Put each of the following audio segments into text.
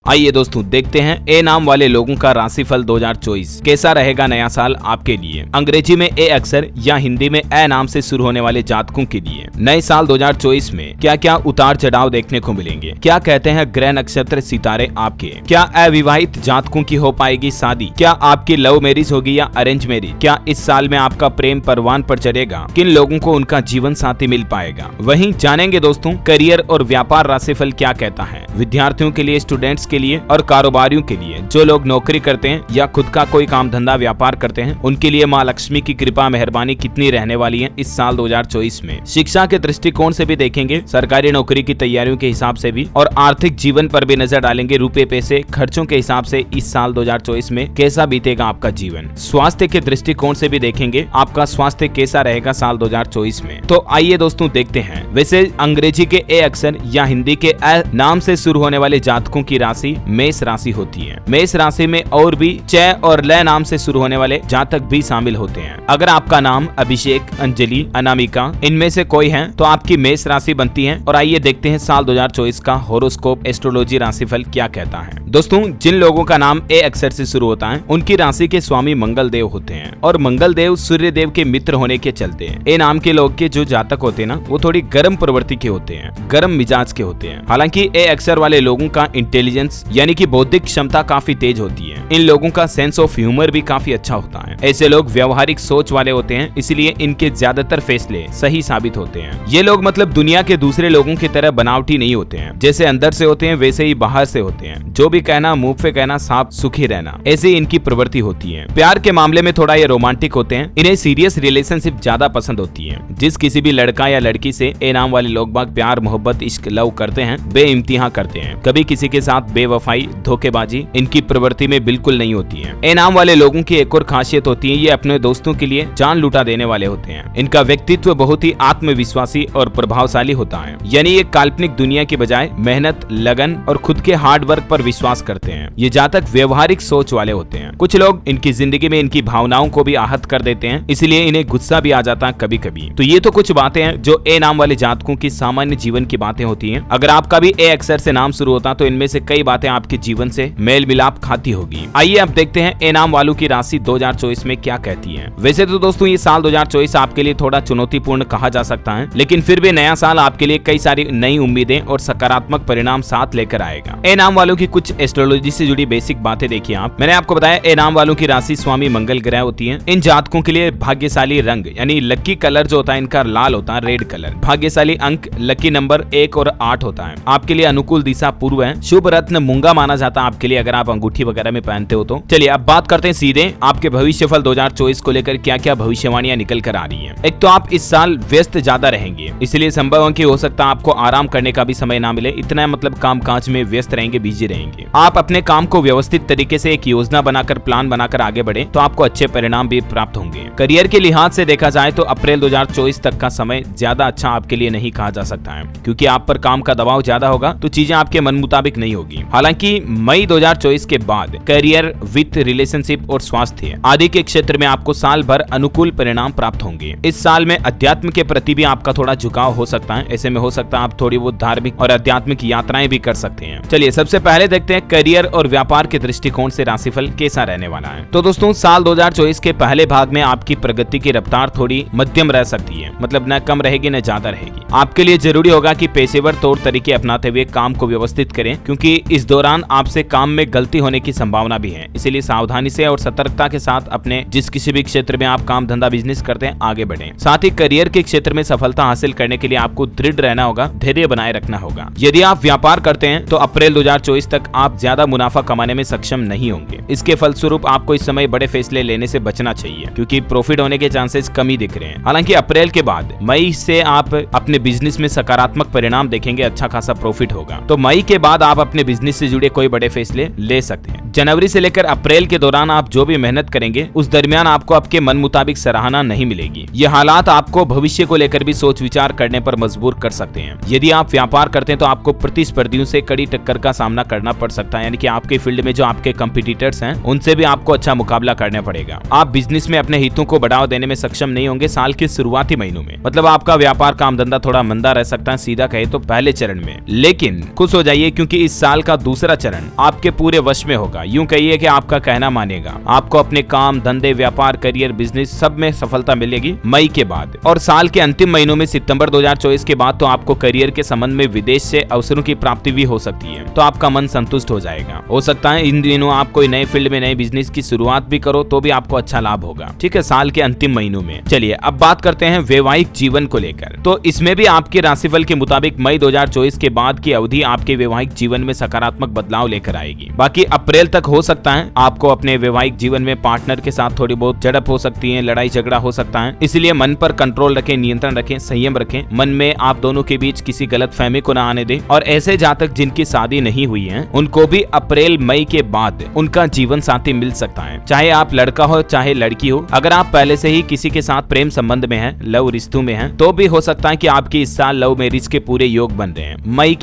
आइए दोस्तों देखते हैं ए नाम वाले लोगों का राशिफल 2024 कैसा रहेगा नया साल आपके लिए। अंग्रेजी में ए अक्षर या हिंदी में ए नाम से शुरू होने वाले जातकों के लिए नए साल 2024 में क्या क्या उतार चढ़ाव देखने को मिलेंगे, क्या कहते हैं ग्रह नक्षत्र सितारे आपके, क्या अविवाहित जातकों की हो पाएगी शादी, क्या आपकी लव मैरिज होगी या अरेंज मैरिज, क्या इस साल में आपका प्रेम परवान पर चढ़ेगा, किन लोगों को उनका जीवन साथी मिल पाएगा। वहीं जानेंगे दोस्तों करियर और व्यापार राशिफल क्या कहता है, विद्यार्थियों के लिए, स्टूडेंट्स के लिए और कारोबारियों के लिए, जो लोग नौकरी करते हैं या खुद का कोई काम धंधा व्यापार करते हैं उनके लिए माँ लक्ष्मी की कृपा मेहरबानी कितनी रहने वाली है इस साल 2024 में। शिक्षा के दृष्टिकोण से भी देखेंगे, सरकारी नौकरी की तैयारियों के हिसाब से भी और आर्थिक जीवन पर भी नजर डालेंगे। रुपए पैसे खर्चों के हिसाब से इस साल 2024 में कैसा बीतेगा आपका जीवन। स्वास्थ्य के दृष्टिकोण से भी देखेंगे आपका स्वास्थ्य कैसा रहेगा साल 2024 में। तो आइए दोस्तों देखते हैं। वैसे अंग्रेजी के ए अक्षर या हिंदी के ए नाम से शुरू होने वाले जातकों की राशि मेष राशि होती है। मेष राशि में और भी च और ल नाम से शुरू होने वाले जातक भी शामिल होते हैं। अगर आपका नाम अभिषेक, अंजलि, अनामिका इनमें से कोई है तो आपकी मेष राशि बनती है। और आइए देखते हैं साल 2024 का होरोस्कोप एस्ट्रोलॉजी राशिफल क्या कहता है। दोस्तों जिन लोगों का नाम ए अक्षर से शुरू होता है उनकी राशि के स्वामी मंगल देव होते हैं और मंगल देव सूर्य देव के मित्र होने के चलते हैं ए नाम के लोग के जो जातक होते हैं ना वो थोड़ी गर्म प्रवृत्ति के होते हैं, गर्म मिजाज के होते हैं। हालांकि ए अक्षर वाले लोगों का इंटेलिजेंस यानी कि बौद्धिक क्षमता काफी तेज होती है। इन लोगों का सेंस ऑफ ह्यूमर भी काफी अच्छा होता है। ऐसे लोग व्यवहारिक सोच वाले होते हैं, इसलिए इनके ज्यादातर फैसले सही साबित होते हैं। ये लोग मतलब दुनिया के दूसरे लोगों की तरह बनावटी नहीं होते हैं, जैसे अंदर से होते हैं वैसे ही बाहर से होते हैं। जो भी कहना मुंह पे कहना, साफ सुखी रहना, ऐसे इनकी प्रवृत्ति होती है। प्यार के मामले में थोड़ा ये रोमांटिक होते हैं। इन्हें सीरियस रिलेशनशिप ज्यादा पसंद होती है। जिस किसी भी लड़का या लड़की से ए नाम वाले लोग बाग प्यार मोहब्बत इश्क लव करते हैं, बेइम्तिहा करते हैं। कभी किसी के साथ बेवफाई धोखेबाजी इनकी प्रवृत्ति में बिल्कुल नहीं होती है। ए नाम वाले लोगों की एक और खासियत होती है, ये अपने दोस्तों के लिए जान लुटा देने वाले होते हैं। इनका व्यक्तित्व बहुत ही आत्मविश्वासी और प्रभावशाली होता है, यानी ये काल्पनिक दुनिया की बजाय मेहनत, लगन और खुद के हार्ड वर्क पर विश्वास करते हैं। ये जातक व्यवहारिक सोच वाले होते हैं। कुछ लोग इनकी जिंदगी में इनकी भावनाओं को भी आहत कर देते हैं, इसलिए इन्हें गुस्सा भी आ जाता है कभी कभी। तो ये तो कुछ बातें हैं जो ए नाम वाले जातकों की सामान्य जीवन की बातें होती हैं। अगर आपका भी ए अक्षर से नाम शुरू होता तो इनमें से कई बातें आपके जीवन से मेल मिलाप खाती होगी। आइए अब देखते हैं ए नाम वालों की राशि 2024 में क्या कहती है। वैसे तो दोस्तों ये साल 2024 आपके लिए थोड़ा चुनौतीपूर्ण कहा जा सकता है, लेकिन फिर भी नया साल आपके लिए कई सारी नई उम्मीदें और सकारात्मक परिणाम साथ लेकर आएगा। ए नाम वालों की कुछ एस्ट्रोलॉजी से जुड़ी बेसिक बातें देखिए आप। मैंने आपको बताया ए नाम वालों की राशि स्वामी मंगल ग्रह होती है। इन जातकों के लिए भाग्यशाली रंग यानी लकी कलर जो होता है इनका लाल होता है, रेड कलर। भाग्यशाली अंक लकी नंबर 1 और 8 होता है। आपके लिए अनुकूल दिशा पूर्व है। शुभ रत्न मूंगा माना जाता है आपके लिए अगर आप अंगूठी वगैरह में पहनते हो तो। चलिए अब बात करते हैं सीधे आपके भविष्यफल 2024 को लेकर क्या क्या भविष्यवाणियां निकल कर आ रही हैं। एक तो आप इस साल व्यस्त ज्यादा रहेंगे, इसलिए संभव है कि हो सकता है आपको आराम करने का भी समय ना मिले। इतना मतलब काम काज में व्यस्त रहेंगे, बिजी रहेंगे। आप अपने काम को व्यवस्थित तरीके से एक योजना बनाकर प्लान बनाकर आगे बढ़े तो आपको अच्छे परिणाम भी प्राप्त होंगे। करियर के लिहाज से देखा जाए तो अप्रैल 2024 तक का समय ज्यादा अच्छा आपके लिए नहीं कहा जा सकता है, क्योंकि आप पर काम का दबाव ज्यादा होगा तो चीजें आपके मन मुताबिक नहीं होगी। हालांकि मई 2024 के बाद करियर, वित्त, रिलेशनशिप और स्वास्थ्य आदि के क्षेत्र में आपको साल भर अनुकूल परिणाम प्राप्त होंगे। इस साल में अध्यात्म के प्रति भी आपका थोड़ा झुकाव हो सकता है। ऐसे में हो सकता है आप थोड़ी बहुत धार्मिक और आध्यात्मिक यात्राएं भी कर सकते हैं। चलिए सबसे पहले देखते हैं करियर और व्यापार के दृष्टिकोण से राशिफल कैसा रहने वाला है। तो दोस्तों साल 2024 के पहले भाग में आपकी प्रगति की रफ्तार थोड़ी मध्यम रह सकती है, मतलब न कम रहेगी न ज्यादा रहेगी। आपके लिए जरूरी होगा कि पेशेवर तौर तरीके अपनाते हुए काम को व्यवस्थित करें, क्योंकि इस दौरान आपसे काम में गलती होने की संभावना भी है। इसीलिए सावधानी से और सतर्कता के साथ अपने जिस किसी भी क्षेत्र में आप काम धंधा बिजनेस करते हैं आगे बढ़ें। साथ ही करियर के क्षेत्र में सफलता हासिल करने के लिए आपको दृढ़ रहना होगा, धैर्य बनाए रखना होगा। यदि आप व्यापार करते हैं तो अप्रैल 2024 तक आप ज्यादा मुनाफा कमाने में सक्षम नहीं होंगे। इसके फलस्वरूप आपको इस समय बड़े फैसले लेने से बचना चाहिए, क्योंकि प्रॉफिट होने के चांसेस कम ही दिख रहे हैं। हालांकि अप्रैल के बाद मई से आप अपने बिजनेस में सकारात्मक परिणाम देखेंगे, अच्छा खासा प्रॉफिट होगा। तो मई के बाद आप अपने बिजनेस से जुड़े कोई बड़े फैसले ले सकते हैं। जनवरी से लेकर अप्रैल के दौरान आप जो भी मेहनत करेंगे उस दरमियान आपको आपके मन मुताबिक सराहना नहीं मिलेगी। ये हालात आपको भविष्य को लेकर भी सोच विचार करने पर मजबूर कर सकते हैं। यदि आप व्यापार करते हैं तो आपको प्रतिस्पर्धियों से कड़ी टक्कर का सामना करना पड़ सकता है, यानी कि आपके फील्ड में जो आपके कंपटीटर्स हैं उनसे भी आपको अच्छा मुकाबला करना पड़ेगा। आप बिजनेस में अपने हितों को बढ़ावा देने में सक्षम नहीं होंगे साल के शुरुआती महीनों में, मतलब आपका व्यापार काम धंधा थोड़ा मंदा रह सकता है सीधा कहे तो पहले चरण में। लेकिन खुश हो जाइए क्योंकि इस साल का दूसरा चरण आपके पूरे वश में होगा। यूं कहिए कि आपका कहना मानेगा, आपको अपने काम धंधे व्यापार करियर बिजनेस सब में सफलता मिलेगी मई के बाद। और साल के अंतिम महीनों में सितंबर 2024 के बाद तो आपको करियर के संबंध में विदेश से अवसरों की प्राप्ति भी हो सकती है, तो आपका मन संतुष्ट हो जाएगा। हो सकता है इन दिनों आप कोई नए फील्ड में नए बिजनेस की शुरुआत भी करो तो भी आपको अच्छा लाभ होगा, ठीक है, साल के अंतिम महीनों में। चलिए अब बात करते हैं वैवाहिक जीवन को लेकर। तो इसमें भी आपके राशिफल के मुताबिक मई 2024 के बाद की अवधि आपके वैवाहिक जीवन में सकारात्मक बदलाव लेकर आएगी। बाकी अप्रैल तक हो सकता है आपको अपने वैवाहिक जीवन में पार्टनर के साथ थोड़ी बहुत झड़प हो सकती है, लड़ाई झगड़ा हो सकता है, इसलिए मन पर कंट्रोल रखें, नियंत्रण रखें, संयम रखें। मन में आप दोनों के बीच किसी गलतफहमी को न आने दें। और ऐसे जातक जिनकी शादी नहीं हुई है उनको भी अप्रैल मई के बाद उनका जीवन साथी मिल सकता है, चाहे आप लड़का हो चाहे लड़की हो। अगर आप पहले से ही किसी के साथ प्रेम संबंध में हैं, लव रिश्तों में हैं, तो भी हो सकता है कि आपकी इस साल लव मैरिज के पूरे योग बन रहे हैं। मई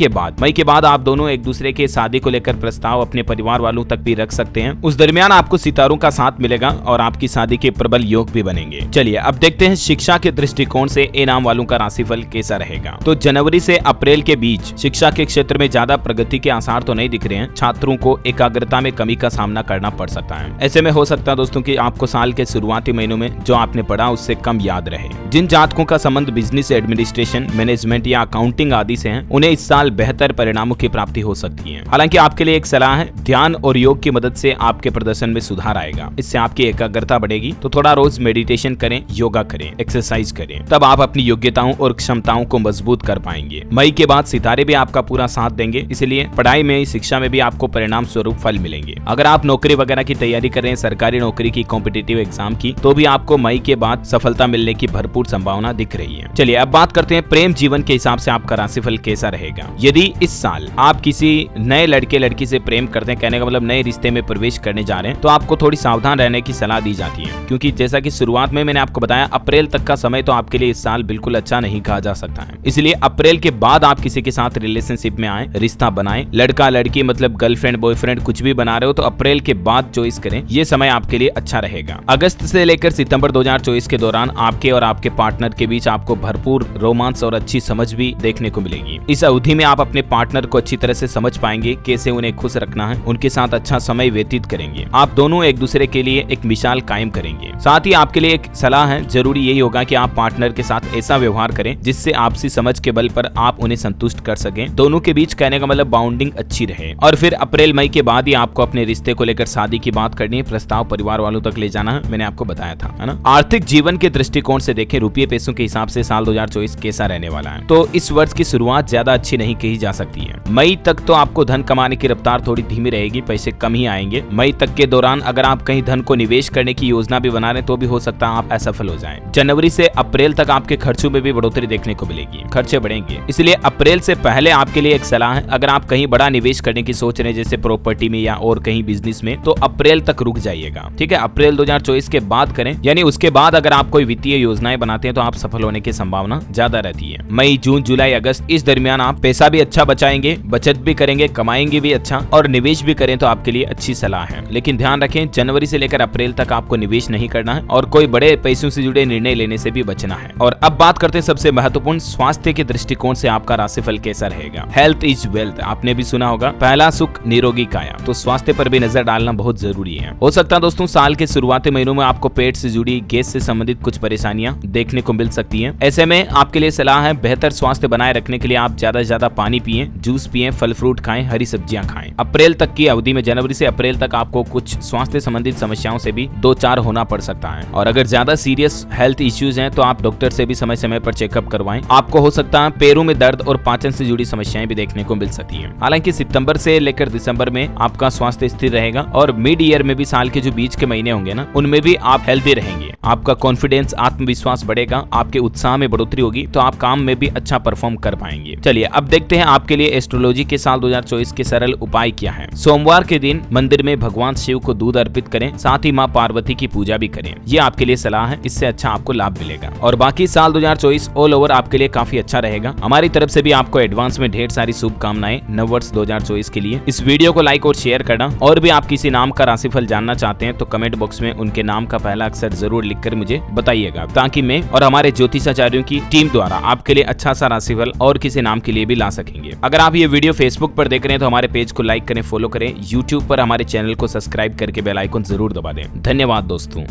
के बाद आप दोनों एक दूसरे के शादी को लेकर प्रस्ताव अपने परिवार वालों तक भी रख सकते हैं। उस दरमियान आपको सितारों का साथ मिलेगा और आपकी शादी के प्रबल योग भी बनेंगे। चलिए अब देखते हैं शिक्षा के दृष्टिकोण से ए नाम वालों का राशिफल कैसा रहेगा। तो जनवरी से अप्रैल के बीच शिक्षा के क्षेत्र में ज्यादा प्रगति के आसार तो नहीं दिख रहे हैं। छात्रों को एकाग्रता में कमी का सामना करना पड़ सकता है। ऐसे में हो सकता है दोस्तों कि आपको साल के शुरुआती महीनों में जो आपने पढ़ा उससे कम याद रहे। जिन जातकों का संबंध बिजनेस एडमिनिस्ट्रेशन मैनेजमेंट या अकाउंटिंग आदि से है उन्हें इस साल बेहतर परिणामों की प्राप्ति हो सकती है। हालांकि आपके लिए एक सलाह है, ध्यान और योग की मदद से आपके प्रदर्शन में सुधार आएगा। इससे आपकी एकाग्रता बढ़ेगी। तो थोड़ा रोज मेडिटेशन करें, योगा करें, एक्सरसाइज करें, तब आप अपनी योग्यताओं और क्षमताओं को मजबूत कर पाएंगे। मई के बाद सितारे भी आपका पूरा साथ देंगे, इसलिए पढ़ाई में शिक्षा में भी आपको परिणाम स्वरूप फल मिलेंगे। अगर आप नौकरी वगैरह की तैयारी कर रहे हैं, सरकारी नौकरी की, कॉम्पिटिटिव एग्जाम की, तो भी आपको मई के बाद सफलता मिलने की भरपूर संभावना दिख रही है। चलिए अब बात करते हैं प्रेम जीवन के हिसाब से आपका राशिफल कैसा रहेगा। यदि इस साल आप किसी नए लड़के लड़की से प्रेम करते हैं, कहने का मतलब नए रिश्ते में प्रवेश करने जा रहे हैं, तो आपको थोड़ी सावधान रहने की सलाह दी जाती है, क्योंकि जैसा कि शुरुआत में मैंने आपको बताया अप्रैल तक का समय तो आपके लिए इस साल बिल्कुल अच्छा नहीं कहा जा सकता है। इसलिए अप्रैल के बाद आप किसी के साथ रिलेशनशिप में आए, रिश्ता बनाएं, लड़का लड़की मतलब गर्लफ्रेंड बॉयफ्रेंड कुछ भी बना रहे हो तो अप्रैल के बाद चॉइस करें, ये समय आपके लिए अच्छा रहेगा। अगस्त से लेकर सितंबर 2024 के दौरान आपके और आपके पार्टनर के बीच आपको भरपूर रोमांस और अच्छी समझ भी देखने को मिलेगी। इस अवधि में आप अपने पार्टनर को अच्छी तरह से समझ पाएंगे, कैसे उन्हें खुश रखना है, उनके साथ अच्छा समय व्यतीत करेंगे। आप दोनों एक दूसरे के लिए एक मिसाल कायम करेंगे। साथ ही आपके लिए एक सलाह है, जरूरी यही होगा कि आप पार्टनर के साथ ऐसा व्यवहार करें जिससे आपसी समझ के बल पर आप उन्हें संतुष्ट कर सकें। दोनों के बीच कहने का मतलब बाउंडिंग अच्छी रहे। और फिर अप्रैल मई के बाद ही आपको अपने रिश्ते को लेकर शादी की बात करनी है, प्रस्ताव परिवार वालों तक ले जाना है, मैंने आपको बताया था, है ना। आर्थिक जीवन के दृष्टिकोण से देखें, रुपये पैसों के हिसाब से साल 2024 कैसा रहने वाला है। तो इस वर्ष की शुरुआत ज्यादा अच्छी नहीं कही जा सकती है। मई तक तो आपको धन कमाने की रफ्तार थोड़ी धीमी रहेगी, पैसे कम ही आएंगे। मई तक के दौरान अगर आप कहीं धन को निवेश करने की योजना भी बना रहे तो भी हो सकता है आप असफल हो जाएं। जनवरी से अप्रैल तक आपके खर्चों में भी बढ़ोतरी देखने को मिलेगी, खर्चे बढ़ेंगे। इसलिए अप्रैल से पहले आपके लिए एक सलाह है, अगर आप कहीं बड़ा निवेश करने की सोच रहे हैं जैसे प्रॉपर्टी में या और कहीं बिजनेस में, तो अप्रैल तक रुक जाइएगा, ठीक है। अप्रैल 2024 के बाद करें, यानी उसके बाद अगर आप कोई वित्तीय योजनाएं बनाते हैं तो आप सफल होने की संभावना ज्यादा रहती है। मई जून जुलाई अगस्त इस दरमियान आप पैसा भी अच्छा बचाएंगे, बचत भी करेंगे, कमाएंगे भी अच्छा, और निवेश भी करें तो आपके लिए अच्छी सलाह है। लेकिन ध्यान रखें, जनवरी से लेकर अप्रैल तक आपको निवेश नहीं करना है और कोई बड़े पैसों से जुड़े निर्णय लेने से भी बचना है। और अब बात करते हैं सबसे महत्वपूर्ण स्वास्थ्य के दृष्टिकोण से आपका राशिफल कैसा रहेगा। हेल्थ इज वेल्थ, आपने भी सुना होगा, पहला सुख निरोगी काया, तो स्वास्थ्य पर भी नजर डालना बहुत जरूरी है। हो सकता है दोस्तों साल के शुरुआती महीनों में आपको पेट से जुड़ी गैस से संबंधित कुछ परेशानियां देखने को मिल सकती हैं। ऐसे में आपके लिए सलाह है, बेहतर स्वास्थ्य बनाए रखने के लिए आप ज्यादा से ज्यादा पानी पिएं, जूस पिएं, फल फ्रूट खाएं, हरी सब्जियां खाएं। अप्रैल तक की अवधि में, जनवरी से अप्रैल तक आपको कुछ स्वास्थ्य संबंधित समस्याओं से भी दो चार होना पड़ सकता है। और अगर ज्यादा सीरियस हेल्थ इश्यूज हैं तो आप डॉक्टर से भी समय समय पर चेकअप करवाएं। आपको हो सकता है पैरों में दर्द और पाचन से जुड़ी समस्याएं भी देखने को मिल सकती हैं। हालांकि सितंबर से लेकर दिसंबर में आपका स्वास्थ्य स्थिर रहेगा और मिड ईयर में भी, साल के जो बीच के महीने होंगे ना, उनमें भी आप हेल्दी रहेंगे। आपका कॉन्फिडेंस, आत्मविश्वास बढ़ेगा, आपके उत्साह में बढ़ोतरी होगी, तो आप काम में भी अच्छा परफॉर्म कर पाएंगे। चलिए अब देखते हैं आपके लिए एस्ट्रोलॉजी के साल 2024 के सरल उपाय क्या है। सोमवार के दिन मंदिर में भगवान शिव को दूध अर्पित करें, साथ ही माँ पार्वती की पूजा भी करें, ये आपके लिए सलाह है, इससे अच्छा आपको लाभ मिलेगा। और बाकी साल 2024 ऑल ओवर आपके लिए काफी अच्छा रहेगा। हमारी तरफ से भी आपको एडवांस में ढेर सारी शुभकामनाएं नववर्ष 2024 के के लिए इस वीडियो को लाइक और शेयर करना। और भी आप किसी नाम का राशिफल जानना चाहते हैं तो कमेंट बॉक्स में उनके नाम का पहला अक्षर जरूर लिखकर मुझे बताइएगा, ताकि मैं और हमारे ज्योतिषाचार्यों की टीम द्वारा आपके लिए अच्छा सा राशिफल और किसी नाम के लिए भी ला सकेंगे। अगर आप ये वीडियो फेसबुक पर देख रहे हैं तो हमारे पेज को लाइक करें, फॉलो करें। यूट्यूब पर हमारे चैनल को सब्सक्राइब करके बेल आइकन जरूर दबा दें। धन्यवाद दोस्तों।